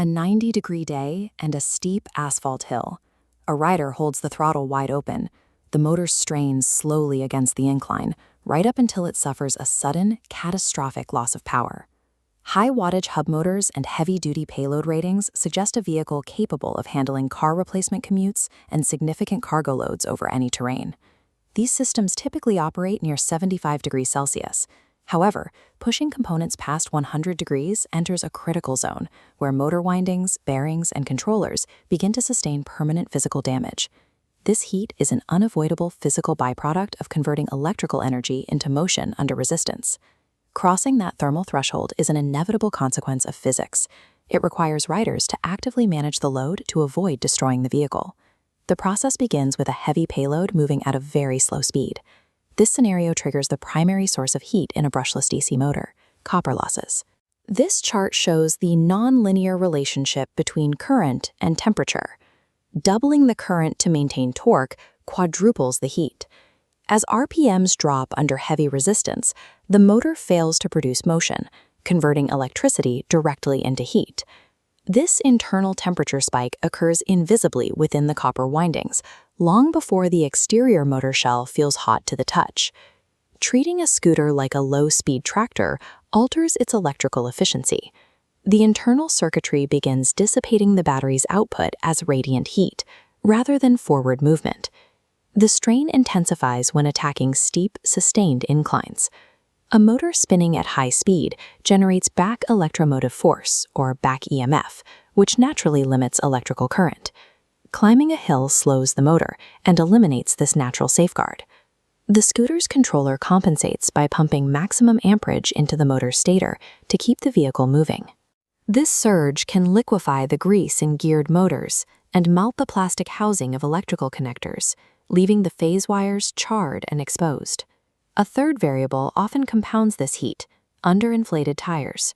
A 90-degree day and a steep asphalt hill. A rider holds the throttle wide open. The motor strains slowly against the incline, right up until it suffers a sudden, catastrophic loss of power. High-wattage hub motors and heavy-duty payload ratings suggest a vehicle capable of handling car replacement commutes and significant cargo loads over any terrain. These systems typically operate near 75 degrees Celsius. However, pushing components past 100 degrees enters a critical zone where motor windings, bearings, and controllers begin to sustain permanent physical damage. This heat is an unavoidable physical byproduct of converting electrical energy into motion under resistance. Crossing that thermal threshold is an inevitable consequence of physics. It requires riders to actively manage the load to avoid destroying the vehicle. The process begins with a heavy payload moving at a very slow speed. This scenario triggers the primary source of heat in a brushless DC motor: copper losses. This chart shows the nonlinear relationship between current and temperature. Doubling the current to maintain torque quadruples the heat. As RPMs drop under heavy resistance, the motor fails to produce motion, converting electricity directly into heat. This internal temperature spike occurs invisibly within the copper windings, long before the exterior motor shell feels hot to the touch. Treating a scooter like a low-speed tractor alters its electrical efficiency. The internal circuitry begins dissipating the battery's output as radiant heat, rather than forward movement. The strain intensifies when attacking steep, sustained inclines. A motor spinning at high speed generates back electromotive force, or back EMF, which naturally limits electrical current. Climbing a hill slows the motor and eliminates this natural safeguard. The scooter's controller compensates by pumping maximum amperage into the motor's stator to keep the vehicle moving. This surge can liquefy the grease in geared motors and melt the plastic housing of electrical connectors, leaving the phase wires charred and exposed. A third variable often compounds this heat: underinflated tires.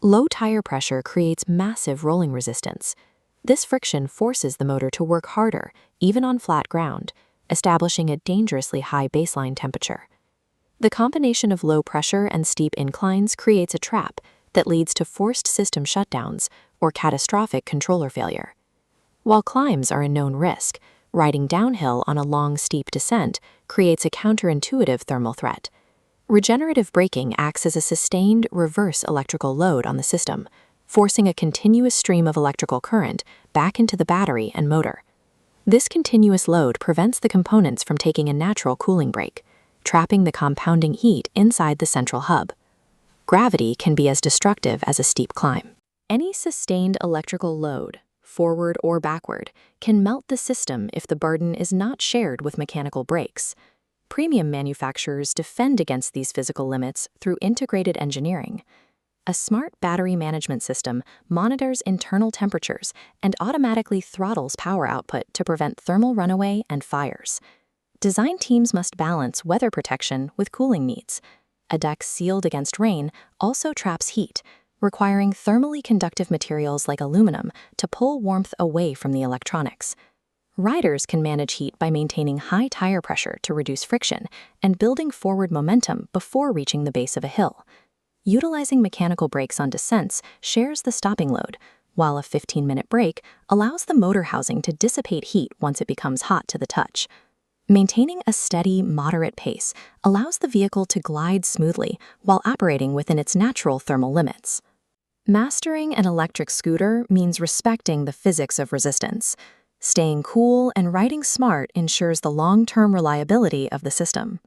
Low tire pressure creates massive rolling resistance. This friction forces the motor to work harder, even on flat ground, establishing a dangerously high baseline temperature. The combination of low pressure and steep inclines creates a trap that leads to forced system shutdowns or catastrophic controller failure. While climbs are a known risk, riding downhill on a long, steep descent creates a counterintuitive thermal threat. Regenerative braking acts as a sustained reverse electrical load on the system, forcing a continuous stream of electrical current back into the battery and motor. This continuous load prevents the components from taking a natural cooling break, trapping the compounding heat inside the central hub. Gravity can be as destructive as a steep climb. Any sustained electrical load, forward or backward, can melt the system if the burden is not shared with mechanical brakes. Premium manufacturers defend against these physical limits through integrated engineering. A smart battery management system monitors internal temperatures and automatically throttles power output to prevent thermal runaway and fires. Design teams must balance weather protection with cooling needs. A deck sealed against rain also traps heat, requiring thermally conductive materials like aluminum to pull warmth away from the electronics. Riders can manage heat by maintaining high tire pressure to reduce friction and building forward momentum before reaching the base of a hill. Utilizing mechanical brakes on descents shares the stopping load, while a 15-minute brake allows the motor housing to dissipate heat once it becomes hot to the touch. Maintaining a steady, moderate pace allows the vehicle to glide smoothly while operating within its natural thermal limits. Mastering an electric scooter means respecting the physics of resistance. Staying cool and riding smart ensures the long-term reliability of the system.